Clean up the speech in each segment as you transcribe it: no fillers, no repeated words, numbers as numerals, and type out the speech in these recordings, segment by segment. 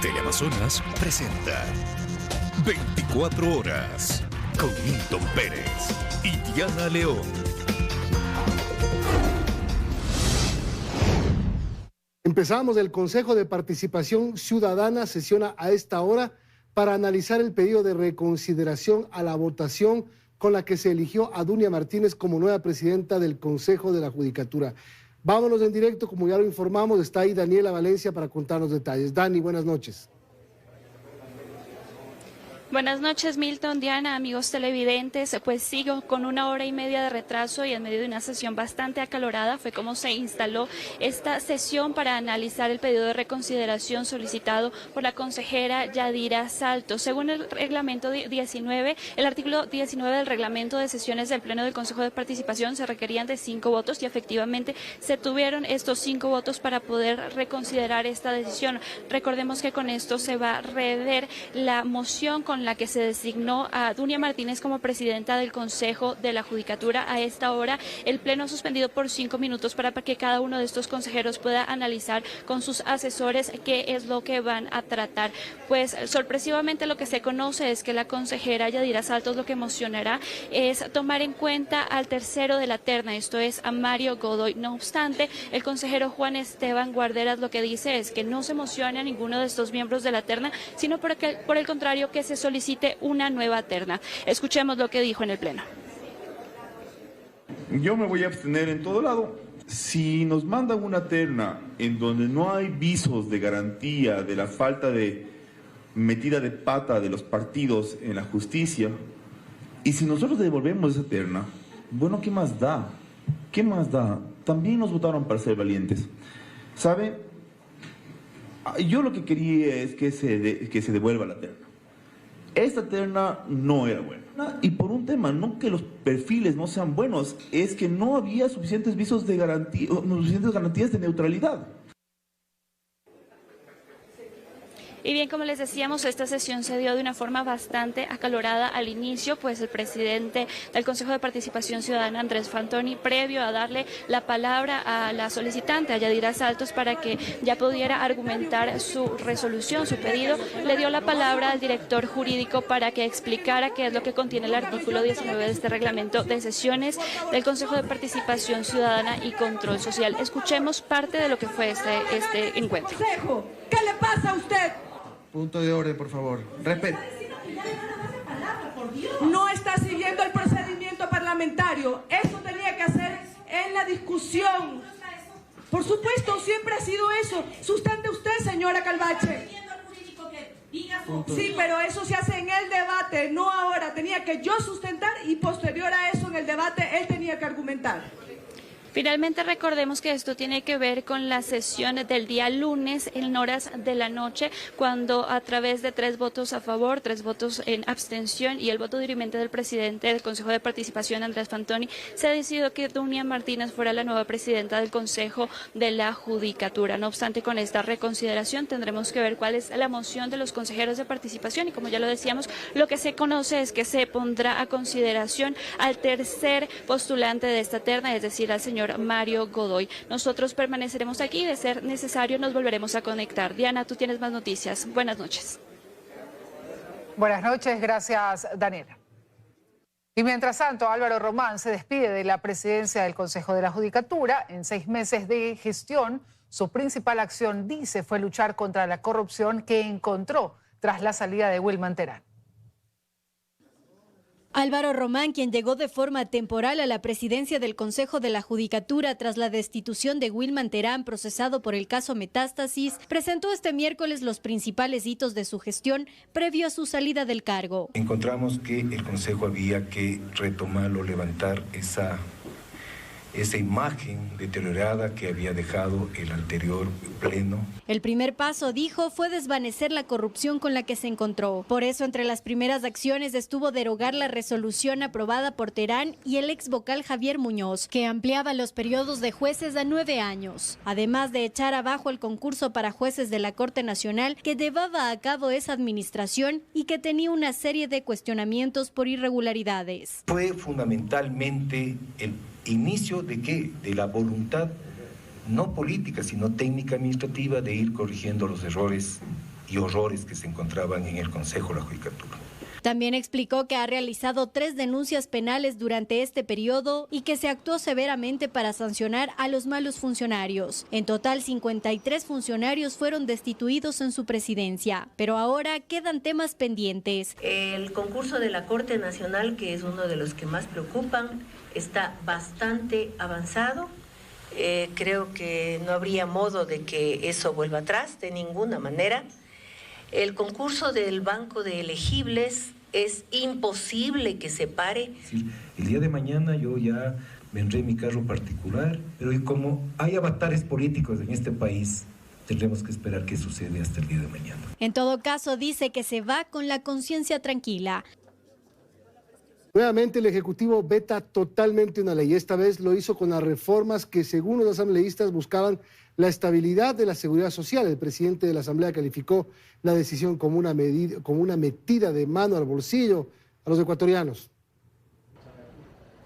Teleamazonas presenta 24 horas con Milton Pérez y Diana León. Empezamos. El Consejo de Participación Ciudadana sesiona a esta hora para analizar el pedido de reconsideración a la votación con la que se eligió a Dunia Martínez como nueva presidenta del Consejo de la Judicatura. Vámonos en directo, como ya lo informamos, está ahí Daniela Valencia para contarnos detalles. Dani, buenas noches. Buenas noches, Milton, Diana, amigos televidentes. Pues sigo con 1 hora y media de retraso y en medio de una sesión bastante acalorada fue como se instaló esta sesión para analizar el pedido de reconsideración solicitado por la consejera Yadira Salto. Según el reglamento 19, el artículo 19 del reglamento de sesiones del Pleno del Consejo de Participación se requerían de 5 votos y efectivamente se tuvieron estos 5 votos para poder reconsiderar esta decisión. Recordemos que con esto se va a rever la moción con la que se designó a Dunia Martínez como presidenta del Consejo de la Judicatura. A esta hora el Pleno ha suspendido por 5 minutos para que cada uno de estos consejeros pueda analizar con sus asesores qué es lo que van a tratar. Pues sorpresivamente lo que se conoce es que la consejera Yadira Saltos lo que mocionará es tomar en cuenta al tercero de la terna, esto es a Mario Godoy. No obstante, el consejero Juan Esteban Guarderas lo que dice es que no se mocione a ninguno de estos miembros de la terna, sino por el contrario que se solicite una nueva terna. Escuchemos lo que dijo en el Pleno. Yo me voy a abstener en todo lado. Si nos mandan una terna en donde no hay visos de garantía de la falta de metida de pata de los partidos en la justicia, y si nosotros devolvemos esa terna, bueno, ¿qué más da? ¿Qué más da? También nos votaron para ser valientes. ¿Sabe? Yo lo que quería es que se devuelva la terna. Esta terna no era buena. Y por un tema, no que los perfiles no sean buenos, es que no había suficientes visos de garantía, suficientes garantías de neutralidad. Y bien, como les decíamos, esta sesión se dio de una forma bastante acalorada al inicio, pues el presidente del Consejo de Participación Ciudadana, Andrés Fantoni, previo a darle la palabra a la solicitante, a Yadira Saltos, para que ya pudiera argumentar su resolución, su pedido, le dio la palabra al director jurídico para que explicara qué es lo que contiene el artículo 19 de este reglamento de sesiones del Consejo de Participación Ciudadana y Control Social. Escuchemos parte de lo que fue este encuentro. ¿Qué le pasa a usted? Punto de orden, por favor. Respeto. No está siguiendo el procedimiento parlamentario. Eso tenía que hacer en la discusión. Por supuesto, siempre ha sido eso. Sustente usted, señora Calvache. Sí, pero eso se hace en el debate, no ahora. Tenía que yo sustentar y posterior a eso en el debate él tenía que argumentar. Finalmente recordemos que esto tiene que ver con la sesión del día lunes en horas de la noche, cuando a través de 3 votos a favor, 3 votos en abstención y el voto dirimente del presidente del Consejo de Participación, Andrés Fantoni, se decidió que Dunia Martínez fuera la nueva presidenta del Consejo de la Judicatura. No obstante, con esta reconsideración tendremos que ver cuál es la moción de los consejeros de participación y, como ya lo decíamos, lo que se conoce es que se pondrá a consideración al tercer postulante de esta terna, es decir, al señor Mario Godoy. Nosotros permaneceremos aquí, de ser necesario nos volveremos a conectar. Diana, tú tienes más noticias. Buenas noches. Buenas noches, gracias Daniela. Y mientras tanto, Álvaro Román se despide de la presidencia del Consejo de la Judicatura. En 6 meses de gestión, su principal acción, dice, fue luchar contra la corrupción que encontró tras la salida de Wilman Terán. Álvaro Román, quien llegó de forma temporal a la presidencia del Consejo de la Judicatura tras la destitución de Wilman Terán, procesado por el caso Metástasis, presentó este miércoles los principales hitos de su gestión previo a su salida del cargo. Encontramos que el Consejo había que retomarlo, levantar esa imagen deteriorada que había dejado el anterior pleno. El primer paso, dijo, fue desvanecer la corrupción con la que se encontró. Por eso, entre las primeras acciones estuvo derogar la resolución aprobada por Terán y el ex vocal Javier Muñoz, que ampliaba los periodos de jueces a 9 años. Además de echar abajo el concurso para jueces de la Corte Nacional que llevaba a cabo esa administración y que tenía una serie de cuestionamientos por irregularidades. Fue fundamentalmente el inicio de ¿qué? De la voluntad no política, sino técnica administrativa de ir corrigiendo los errores y horrores que se encontraban en el Consejo de la Judicatura. También explicó que ha realizado 3 denuncias penales durante este periodo y que se actuó severamente para sancionar a los malos funcionarios. En total, 53 funcionarios fueron destituidos en su presidencia, pero ahora quedan temas pendientes. El concurso de la Corte Nacional, que es uno de los que más preocupan, está bastante avanzado. Creo que no habría modo de que eso vuelva atrás, de ninguna manera. El concurso del Banco de Elegibles es imposible que se pare. El día de mañana yo ya vendré en mi carro particular, pero como hay avatares políticos en este país, tendremos que esperar qué sucede hasta el día de mañana. En todo caso, dice que se va con la conciencia tranquila. Nuevamente el Ejecutivo veta totalmente una ley. Esta vez lo hizo con las reformas que, según los asambleístas, buscaban la estabilidad de la seguridad social. El presidente de la Asamblea calificó la decisión como una metida de mano al bolsillo a los ecuatorianos.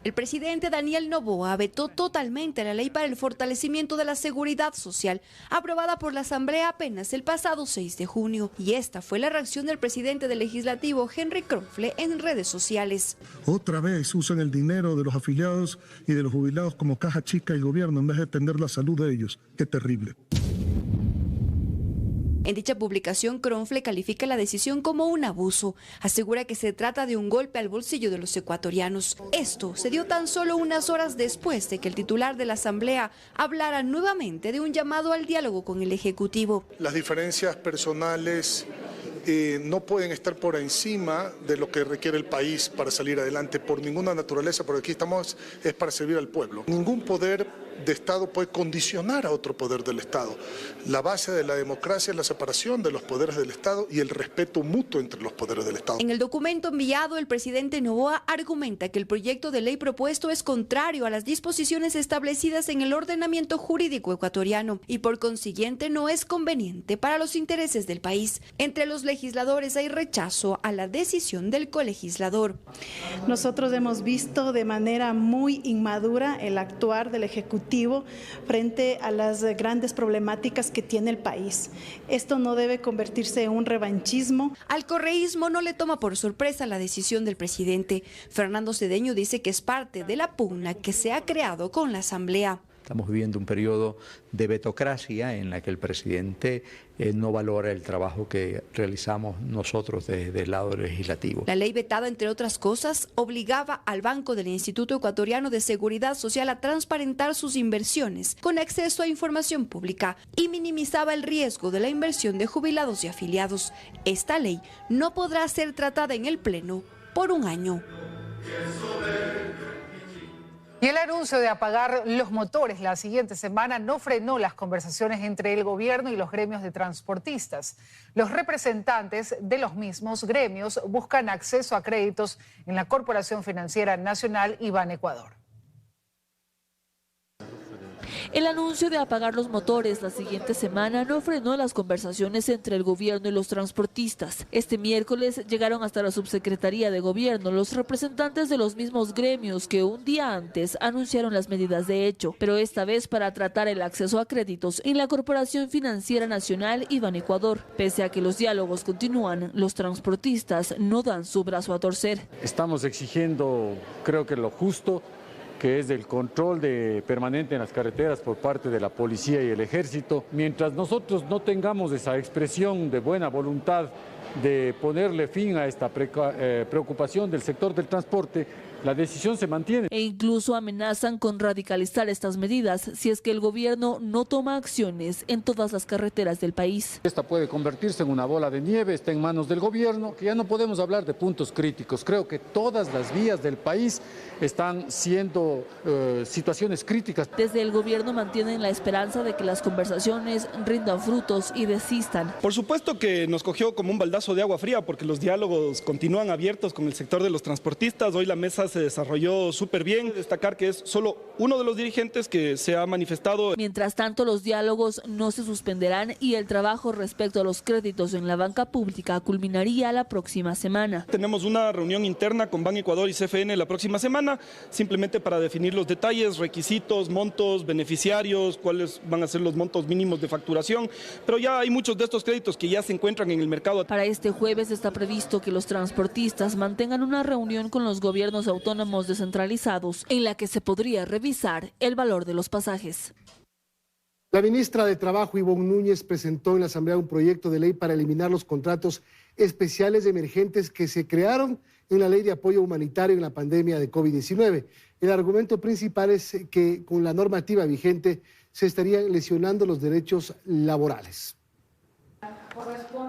El presidente Daniel Noboa vetó totalmente la ley para el fortalecimiento de la seguridad social, aprobada por la Asamblea apenas el pasado 6 de junio. Y esta fue la reacción del presidente del Legislativo, Henry Kronfle, en redes sociales. Otra vez usan el dinero de los afiliados y de los jubilados como caja chica del gobierno en vez de atender la salud de ellos. ¡Qué terrible! En dicha publicación, Kronfle califica la decisión como un abuso. Asegura que se trata de un golpe al bolsillo de los ecuatorianos. Esto se dio tan solo unas horas después de que el titular de la Asamblea hablara nuevamente de un llamado al diálogo con el Ejecutivo. Las diferencias personales no pueden estar por encima de lo que requiere el país para salir adelante por ninguna naturaleza, porque aquí estamos es para servir al pueblo. Ningún poder de Estado puede condicionar a otro poder del Estado. La base de la democracia es la separación de los poderes del Estado y el respeto mutuo entre los poderes del Estado. En el documento enviado, el presidente Noboa argumenta que el proyecto de ley propuesto es contrario a las disposiciones establecidas en el ordenamiento jurídico ecuatoriano y por consiguiente no es conveniente para los intereses del país. Entre los legisladores hay rechazo a la decisión del colegislador. Nosotros hemos visto de manera muy inmadura el actuar del Ejecutivo frente a las grandes problemáticas que tiene el país. Esto no debe convertirse en un revanchismo. Al correísmo no le toma por sorpresa la decisión del presidente. Fernando Cedeño dice que es parte de la pugna que se ha creado con la Asamblea. Estamos viviendo un periodo de vetocracia en la que el presidente no valora el trabajo que realizamos nosotros desde el lado legislativo. La ley vetada, entre otras cosas, obligaba al Banco del Instituto Ecuatoriano de Seguridad Social a transparentar sus inversiones con acceso a información pública y minimizaba el riesgo de la inversión de jubilados y afiliados. Esta ley no podrá ser tratada en el Pleno por un año. Y el anuncio de apagar los motores la siguiente semana no frenó las conversaciones entre el gobierno y los gremios de transportistas. Los representantes de los mismos gremios buscan acceso a créditos en la Corporación Financiera Nacional y Banecuador. El anuncio de apagar los motores la siguiente semana no frenó las conversaciones entre el gobierno y los transportistas. Este miércoles llegaron hasta la Subsecretaría de Gobierno los representantes de los mismos gremios que un día antes anunciaron las medidas de hecho, pero esta vez para tratar el acceso a créditos en la Corporación Financiera Nacional y Banecuador. Pese a que los diálogos continúan, los transportistas no dan su brazo a torcer. Estamos exigiendo, creo que lo justo, que es el control permanente en las carreteras por parte de la policía y el ejército. Mientras nosotros no tengamos esa expresión de buena voluntad de ponerle fin a esta preocupación del sector del transporte, la decisión se mantiene. E incluso amenazan con radicalizar estas medidas si es que el gobierno no toma acciones en todas las carreteras del país. Esta puede convertirse en una bola de nieve, está en manos del gobierno, que ya no podemos hablar de puntos críticos. Creo que todas las vías del país están siendo situaciones críticas. Desde el gobierno mantienen la esperanza de que las conversaciones rindan frutos y desistan. Por supuesto que nos cogió como un baldazo de agua fría porque los diálogos continúan abiertos con el sector de los transportistas. Hoy la mesa se desarrolló súper bien. Destacar que es solo uno de los dirigentes que se ha manifestado. Mientras tanto, los diálogos no se suspenderán y el trabajo respecto a los créditos en la banca pública culminaría la próxima semana. Tenemos una reunión interna con Ban Ecuador y CFN la próxima semana, simplemente para definir los detalles, requisitos, montos, beneficiarios, cuáles van a ser los montos mínimos de facturación, pero ya hay muchos de estos créditos que ya se encuentran en el mercado. Para este jueves está previsto que los transportistas mantengan una reunión con los gobiernos autónomos descentralizados en la que se podría revisar el valor de los pasajes. La ministra de Trabajo, Ivonne Núñez, presentó en la Asamblea un proyecto de ley para eliminar los contratos especiales emergentes que se crearon en la Ley de Apoyo Humanitario en la pandemia de COVID-19. El argumento principal es que con la normativa vigente se estarían lesionando los derechos laborales.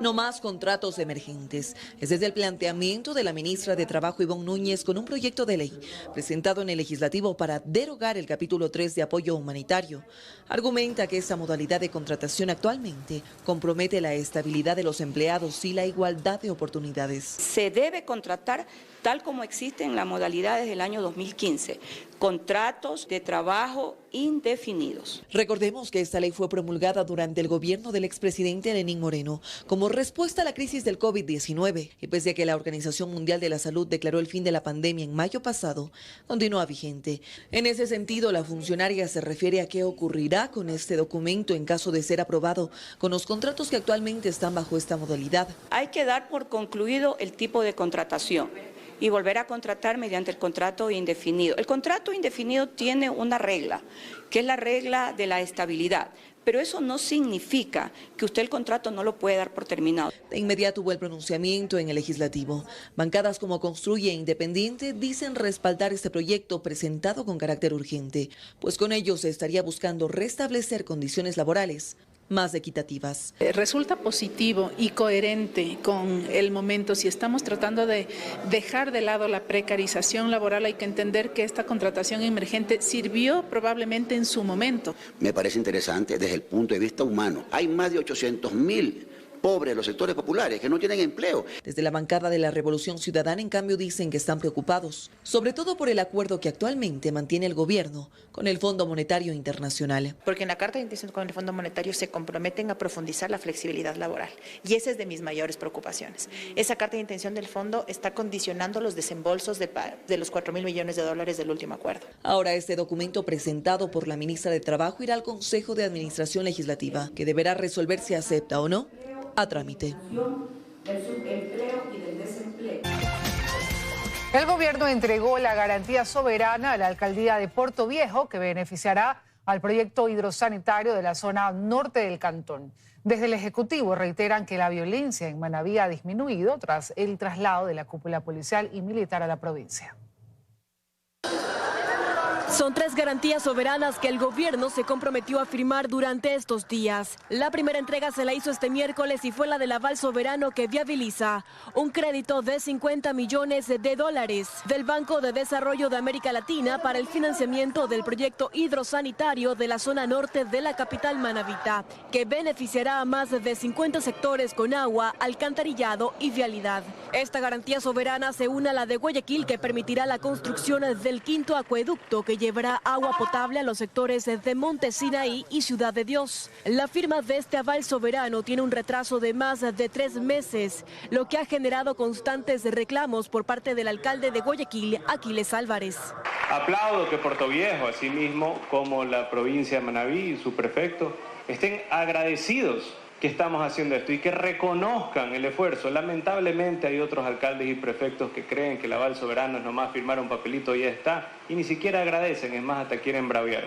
No más contratos emergentes. Ese es el planteamiento de la ministra de Trabajo, Ivonne Núñez, con un proyecto de ley presentado en el Legislativo para derogar el capítulo 3 de apoyo humanitario. Argumenta que esta modalidad de contratación actualmente compromete la estabilidad de los empleados y la igualdad de oportunidades. Se debe contratar tal como existe en la modalidad desde el año 2015, contratos de trabajo indefinidos. Recordemos que esta ley fue promulgada durante el gobierno del expresidente Lenín Moreno como respuesta a la crisis del COVID-19 y pese a que la Organización Mundial de la Salud declaró el fin de la pandemia en mayo pasado, continúa vigente. En ese sentido, la funcionaria se refiere a qué ocurrirá con este documento en caso de ser aprobado con los contratos que actualmente están bajo esta modalidad. Hay que dar por concluido el tipo de contratación y volver a contratar mediante el contrato indefinido. El contrato indefinido tiene una regla, que es la regla de la estabilidad, pero eso no significa que usted el contrato no lo puede dar por terminado. De inmediato hubo el pronunciamiento en el Legislativo. Bancadas como Construye e Independiente dicen respaldar este proyecto presentado con carácter urgente, pues con ello se estaría buscando restablecer condiciones laborales más equitativas. Resulta positivo y coherente con el momento. Si estamos tratando de dejar de lado la precarización laboral, hay que entender que esta contratación emergente sirvió probablemente en su momento. Me parece interesante desde el punto de vista humano. Hay más de 800.000 pobres de los sectores populares que no tienen empleo. Desde la bancada de la Revolución Ciudadana, en cambio, dicen que están preocupados, sobre todo por el acuerdo que actualmente mantiene el gobierno con el Fondo Monetario Internacional. Porque en la Carta de Intención con el Fondo Monetario se comprometen a profundizar la flexibilidad laboral y esa es de mis mayores preocupaciones. Esa Carta de Intención del Fondo está condicionando los desembolsos de los $4.000 millones del último acuerdo. Ahora este documento presentado por la ministra de Trabajo irá al Consejo de Administración Legislativa, que deberá resolver si acepta o no a trámite. El gobierno entregó la garantía soberana a la alcaldía de Puerto Viejo, que beneficiará al proyecto hidrosanitario de la zona norte del cantón. Desde el Ejecutivo reiteran que la violencia en Manabí ha disminuido tras el traslado de la cúpula policial y militar a la provincia. Son 3 garantías soberanas que el gobierno se comprometió a firmar durante estos días. La primera entrega se la hizo este miércoles y fue la del aval soberano que viabiliza un crédito de $50 millones del Banco de Desarrollo de América Latina para el financiamiento del proyecto hidrosanitario de la zona norte de la capital manabita, que beneficiará a más de 50 sectores con agua, alcantarillado y vialidad. Esta garantía soberana se une a la de Guayaquil, que permitirá la construcción del 5º acueducto que llevará agua potable a los sectores de Monte Sinaí y Ciudad de Dios. La firma de este aval soberano tiene un retraso de más de 3 meses, lo que ha generado constantes reclamos por parte del alcalde de Guayaquil, Aquiles Álvarez. Aplaudo que Puerto Viejo, así mismo como la provincia de Manabí y su prefecto, estén agradecidos que estamos haciendo esto y que reconozcan el esfuerzo. Lamentablemente hay otros alcaldes y prefectos que creen que el aval soberano es nomás firmar un papelito y ya está, y ni siquiera agradecen, es más, hasta quieren braviar.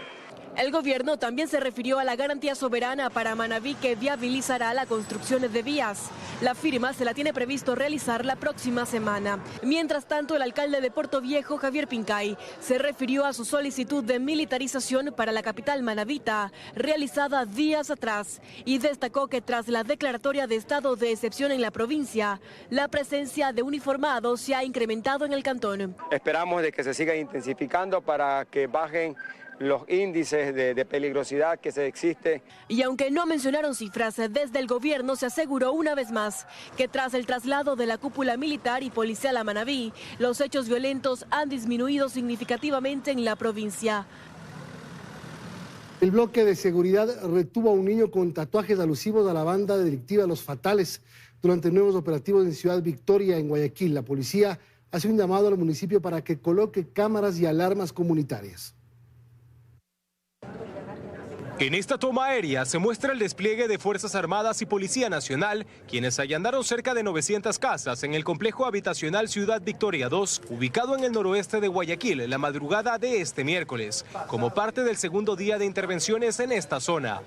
El gobierno también se refirió a la garantía soberana para Manabí, que viabilizará la construcción de vías. La firma se la tiene previsto realizar la próxima semana. Mientras tanto, el alcalde de Puerto Viejo, Javier Pincay, se refirió a su solicitud de militarización para la capital manabita, realizada días atrás, y destacó que tras la declaratoria de estado de excepción en la provincia, la presencia de uniformados se ha incrementado en el cantón. Esperamos de que se siga intensificando para que bajen los índices de peligrosidad que se existe. Y aunque no mencionaron cifras, desde el gobierno se aseguró una vez más que tras el traslado de la cúpula militar y policial a Manabí, los hechos violentos han disminuido significativamente en la provincia. El bloque de seguridad retuvo a un niño con tatuajes alusivos a la banda delictiva Los Fatales durante nuevos operativos en Ciudad Victoria, en Guayaquil. La policía hace un llamado al municipio para que coloque cámaras y alarmas comunitarias. En esta toma aérea se muestra el despliegue de Fuerzas Armadas y Policía Nacional, quienes allanaron cerca de 900 casas en el complejo habitacional Ciudad Victoria 2, ubicado en el noroeste de Guayaquil, la madrugada de este miércoles, como parte del segundo día de intervenciones en esta zona.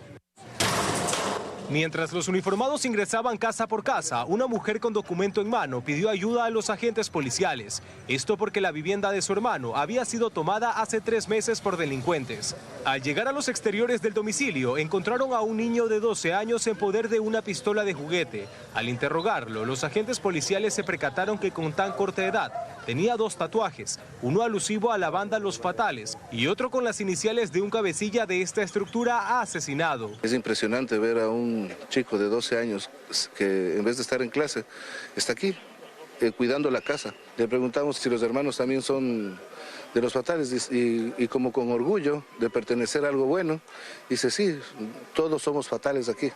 Mientras los uniformados ingresaban casa por casa, una mujer con documento en mano pidió ayuda a los agentes policiales. Esto porque la vivienda de su hermano había sido tomada hace 3 meses por delincuentes. Al llegar a los exteriores del domicilio, encontraron a un niño de 12 años en poder de una pistola de juguete. Al interrogarlo, los agentes policiales se percataron que con tan corta edad tenía 2 tatuajes, uno alusivo a la banda Los Fatales y otro con las iniciales de un cabecilla de esta estructura asesinado. Es impresionante ver a un chico de 12 años que en vez de estar en clase está aquí cuidando la casa. Le preguntamos si los hermanos también son de Los Fatales y como con orgullo de pertenecer a algo bueno, dice sí, todos somos fatales aquí.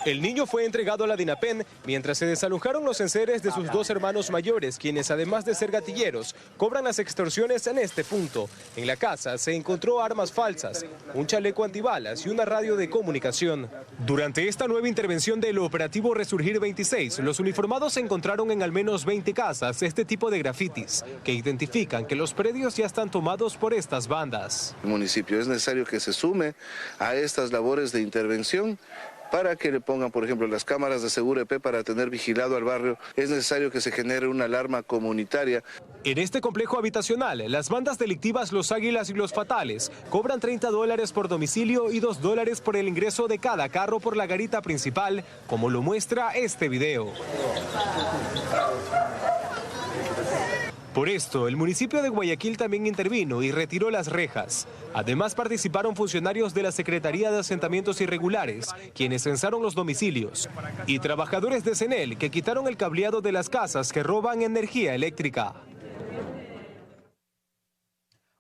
El niño fue entregado a la DINAPEN mientras se desalojaron los enseres de sus 2 hermanos mayores, quienes además de ser gatilleros, cobran las extorsiones en este punto. En la casa se encontró armas falsas, un chaleco antibalas y una radio de comunicación. Durante esta nueva intervención del operativo Resurgir 26, los uniformados encontraron en al menos 20 casas este tipo de grafitis, que identifican que los predios ya están tomados por estas bandas. El municipio es necesario que se sume a estas labores de intervención para que le pongan, por ejemplo, las cámaras de Seguro EP para tener vigilado al barrio. Es necesario que se genere una alarma comunitaria. En este complejo habitacional, las bandas delictivas Los Águilas y Los Fatales cobran $30 por domicilio y $2 por el ingreso de cada carro por la garita principal, como lo muestra este video. Por esto, el municipio de Guayaquil también intervino y retiró las rejas. Además, participaron funcionarios de la Secretaría de Asentamientos Irregulares, quienes censaron los domicilios, y trabajadores de CENEL, que quitaron el cableado de las casas que roban energía eléctrica.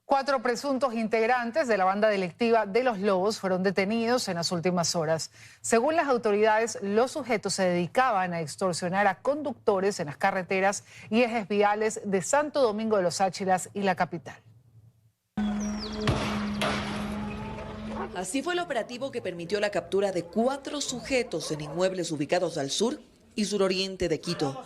4 presuntos integrantes de la banda delictiva de Los Lobos fueron detenidos en las últimas horas. Según las autoridades, los sujetos se dedicaban a extorsionar a conductores en las carreteras y ejes viales de Santo Domingo de los Áchilas y la capital. Así fue el operativo que permitió la captura de 4 sujetos en inmuebles ubicados al sur y suroriente de Quito.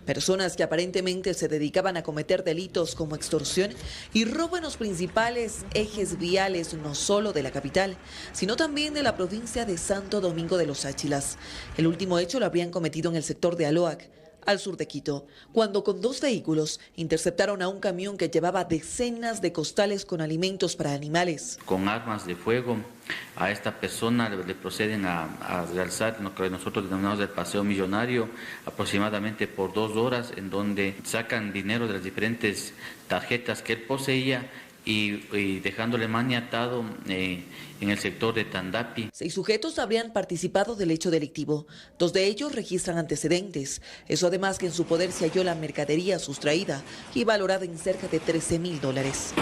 Personas que aparentemente se dedicaban a cometer delitos como extorsión y robo en los principales ejes viales no solo de la capital, sino también de la provincia de Santo Domingo de los Áchilas. El último hecho lo habrían cometido en el sector de Aloac, al sur de Quito, cuando con 2 vehículos interceptaron a un camión que llevaba decenas de costales con alimentos para animales. Con armas de fuego a esta persona le proceden a realizar lo que nosotros denominamos el paseo millonario, aproximadamente por 2 horas, en donde sacan dinero de las diferentes tarjetas que él poseía y dejándole maniatado en el sector de Tandapi. 6 sujetos habrían participado del hecho delictivo. 2 de ellos registran antecedentes. Eso además que en su poder se halló la mercadería sustraída y valorada en cerca de $13.000.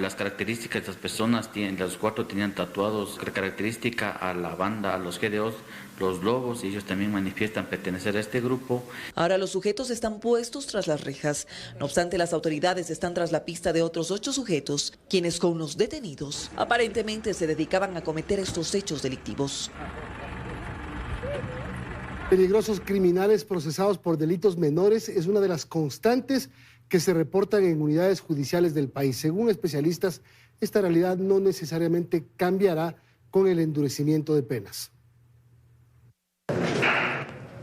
Las características de las personas, los 4 tenían tatuados característica a la banda, a los GDOs, Los Lobos, y ellos también manifiestan pertenecer a este grupo. Ahora los sujetos están puestos tras las rejas. No obstante, las autoridades están tras la pista de otros 8 sujetos, quienes con los detenidos aparentemente se dedicaban a cometer estos hechos delictivos. Peligrosos criminales procesados por delitos menores es una de las constantes que se reportan en unidades judiciales del país. Según especialistas, esta realidad no necesariamente cambiará con el endurecimiento de penas.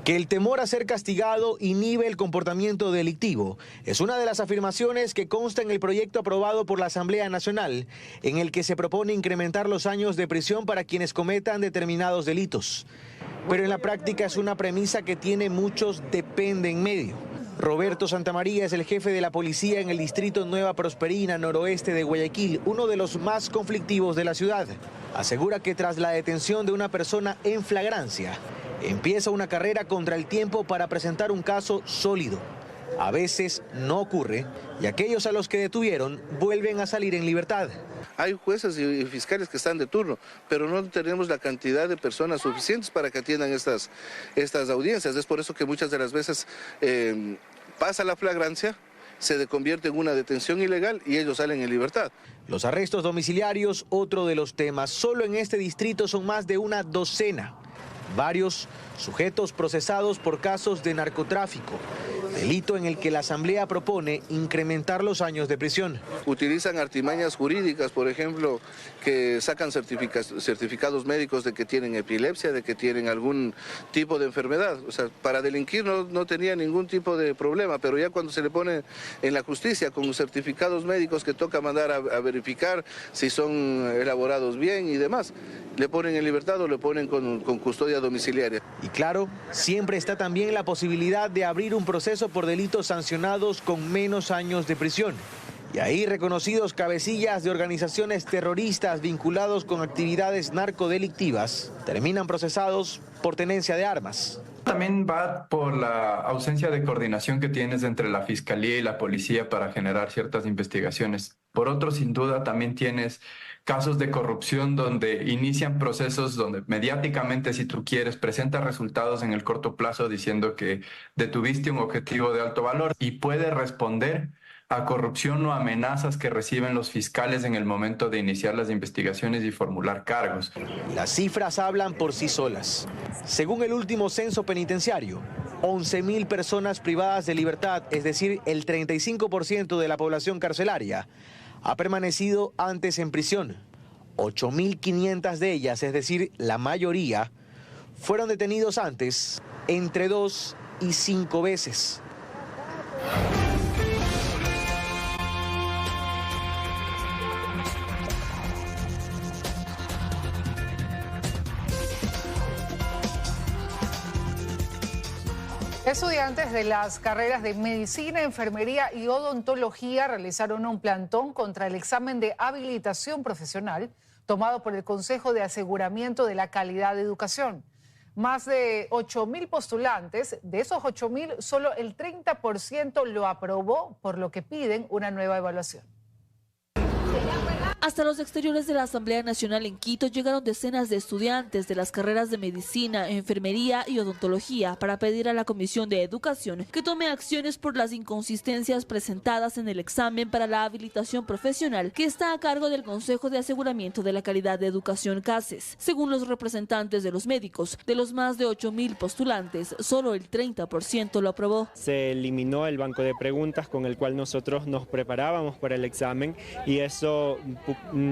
Que el temor a ser castigado inhibe el comportamiento delictivo es una de las afirmaciones que consta en el proyecto aprobado por la Asamblea Nacional, en el que se propone incrementar los años de prisión para quienes cometan determinados delitos. Pero en la práctica es una premisa que tiene muchos depende en medio. Roberto Santamaría es el jefe de la policía en el distrito Nueva Prosperina, noroeste de Guayaquil, uno de los más conflictivos de la ciudad. Asegura que tras la detención de una persona en flagrancia, empieza una carrera contra el tiempo para presentar un caso sólido. A veces no ocurre y aquellos a los que detuvieron vuelven a salir en libertad. Hay jueces y fiscales que están de turno, pero no tenemos la cantidad de personas suficientes para que atiendan estas audiencias. Es por eso que muchas de las veces pasa la flagrancia, se convierte en una detención ilegal y ellos salen en libertad. Los arrestos domiciliarios, otro de los temas. Solo en este distrito son más de una docena. Varios sujetos procesados por casos de narcotráfico, delito en el que la Asamblea propone incrementar los años de prisión. Utilizan artimañas jurídicas, por ejemplo, que sacan certificados médicos de que tienen epilepsia, de que tienen algún tipo de enfermedad. O sea, para delinquir no tenía ningún tipo de problema, pero ya cuando se le pone en la justicia con certificados médicos que toca mandar a verificar si son elaborados bien y demás, le ponen en libertad o le ponen con custodia domiciliaria. Y claro, siempre está también la posibilidad de abrir un proceso por delitos sancionados con menos años de prisión. Y ahí reconocidos cabecillas de organizaciones terroristas vinculados con actividades narcodelictivas terminan procesados por tenencia de armas. También va por la ausencia de coordinación que tienes entre la Fiscalía y la Policía para generar ciertas investigaciones. Por otro, sin duda, también tienes casos de corrupción donde inician procesos donde mediáticamente, si tú quieres, presentas resultados en el corto plazo diciendo que detuviste un objetivo de alto valor y puede responder a corrupción o amenazas que reciben los fiscales en el momento de iniciar las investigaciones y formular cargos. Las cifras hablan por sí solas. Según el último censo penitenciario, 11.000 personas privadas de libertad, es decir, el 35% de la población carcelaria, ha permanecido antes en prisión. 8.500 de ellas, es decir, la mayoría, fueron detenidos antes entre 2 y 5 veces. Estudiantes de las carreras de medicina, enfermería y odontología realizaron un plantón contra el examen de habilitación profesional tomado por el Consejo de Aseguramiento de la Calidad de Educación. Más de 8.000 postulantes, de esos 8.000, solo el 30% lo aprobó, por lo que piden una nueva evaluación. Hasta los exteriores de la Asamblea Nacional en Quito llegaron decenas de estudiantes de las carreras de medicina, enfermería y odontología para pedir a la Comisión de Educación que tome acciones por las inconsistencias presentadas en el examen para la habilitación profesional que está a cargo del Consejo de Aseguramiento de la Calidad de Educación CASES. Según los representantes de los médicos, de los más de 8.000 postulantes, solo el 30% lo aprobó. Se eliminó el banco de preguntas con el cual nosotros nos preparábamos para el examen y eso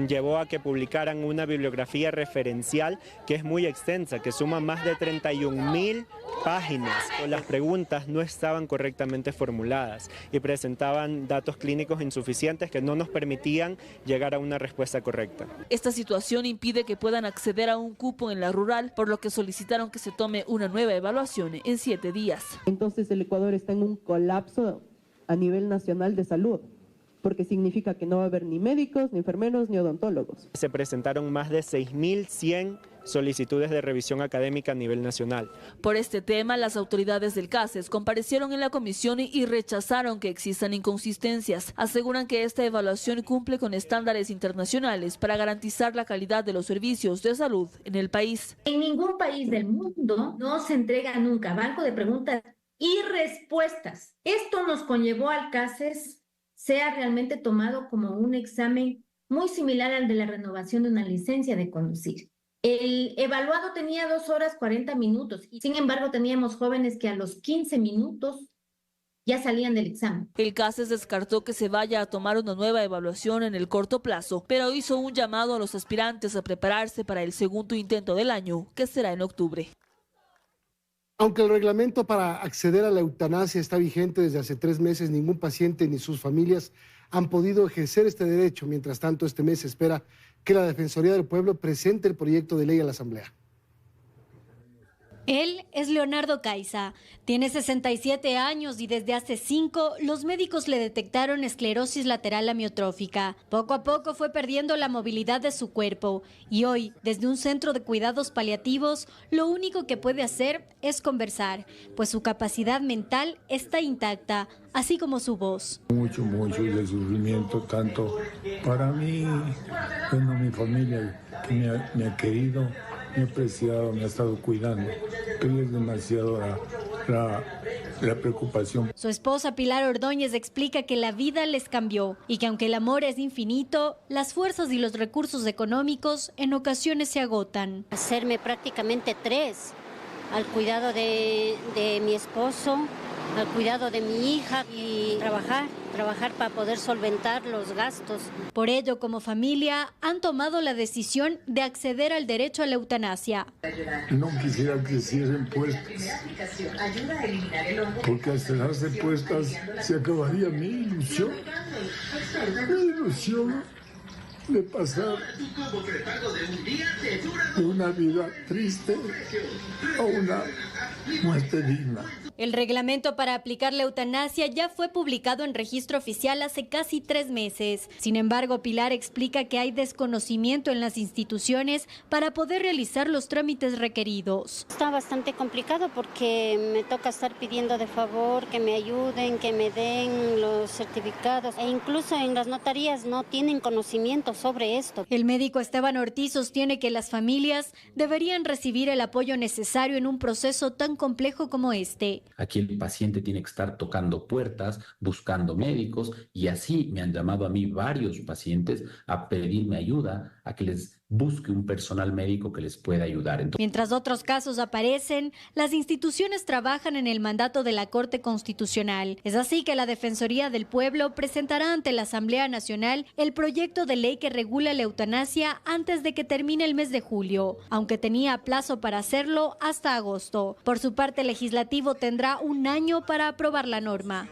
llevó a que publicaran una bibliografía referencial que es muy extensa, que suma más de 31.000 páginas. Las preguntas no estaban correctamente formuladas y presentaban datos clínicos insuficientes que no nos permitían llegar a una respuesta correcta. Esta situación impide que puedan acceder a un cupo en la rural, por lo que solicitaron que se tome una nueva evaluación en 7 días. Entonces el Ecuador está en un colapso a nivel nacional de salud, porque significa que no va a haber ni médicos, ni enfermeros, ni odontólogos. Se presentaron más de 6.100 solicitudes de revisión académica a nivel nacional. Por este tema, las autoridades del CASES comparecieron en la comisión y rechazaron que existan inconsistencias. Aseguran que esta evaluación cumple con estándares internacionales para garantizar la calidad de los servicios de salud en el país. En ningún país del mundo no se entrega nunca banco de preguntas y respuestas. Esto nos conllevó al CASES sea realmente tomado como un examen muy similar al de la renovación de una licencia de conducir. El evaluado tenía 2 horas 40 minutos y sin embargo teníamos jóvenes que a los 15 minutos ya salían del examen. El CASES descartó que se vaya a tomar una nueva evaluación en el corto plazo, pero hizo un llamado a los aspirantes a prepararse para el segundo intento del año, que será en octubre. Aunque el reglamento para acceder a la eutanasia está vigente desde hace 3 meses, ningún paciente ni sus familias han podido ejercer este derecho. Mientras tanto, este mes se espera que la Defensoría del Pueblo presente el proyecto de ley a la Asamblea. Él es Leonardo Caiza, tiene 67 años y desde hace 5 los médicos le detectaron esclerosis lateral amiotrófica. Poco a poco fue perdiendo la movilidad de su cuerpo y hoy, desde un centro de cuidados paliativos, lo único que puede hacer es conversar, pues su capacidad mental está intacta, así como su voz. Mucho de sufrimiento, tanto para mí, bueno, mi familia que me ha querido, me ha apreciado, me ha estado cuidando, pero es demasiado la preocupación. Su esposa Pilar Ordóñez explica que la vida les cambió y que aunque el amor es infinito, las fuerzas y los recursos económicos en ocasiones se agotan. Hacerme prácticamente 3, al cuidado de mi esposo, al cuidado de mi hija y trabajar para poder solventar los gastos. Por ello, como familia, han tomado la decisión de acceder al derecho a la eutanasia. No quisiera que cierren puestas, porque al cerrarse puestas se acabaría mi ilusión de pasar de una vida triste a una muerte digna. El reglamento para aplicar la eutanasia ya fue publicado en registro oficial hace casi 3 meses. Sin embargo, Pilar explica que hay desconocimiento en las instituciones para poder realizar los trámites requeridos. Está bastante complicado porque me toca estar pidiendo de favor que me ayuden, que me den los certificados e incluso en las notarías no tienen conocimiento sobre esto. El médico Esteban Ortiz sostiene que las familias deberían recibir el apoyo necesario en un proceso tan complejo como este. Aquí el paciente tiene que estar tocando puertas, buscando médicos, y así me han llamado a mí varios pacientes a pedirme ayuda, a que les busque un personal médico que les pueda ayudar. Mientras otros casos aparecen, las instituciones trabajan en el mandato de la Corte Constitucional. Es así que la Defensoría del Pueblo presentará ante la Asamblea Nacional el proyecto de ley que regula la eutanasia antes de que termine el mes de julio, aunque tenía plazo para hacerlo hasta agosto. Por su parte, el legislativo tendrá un año para aprobar la norma.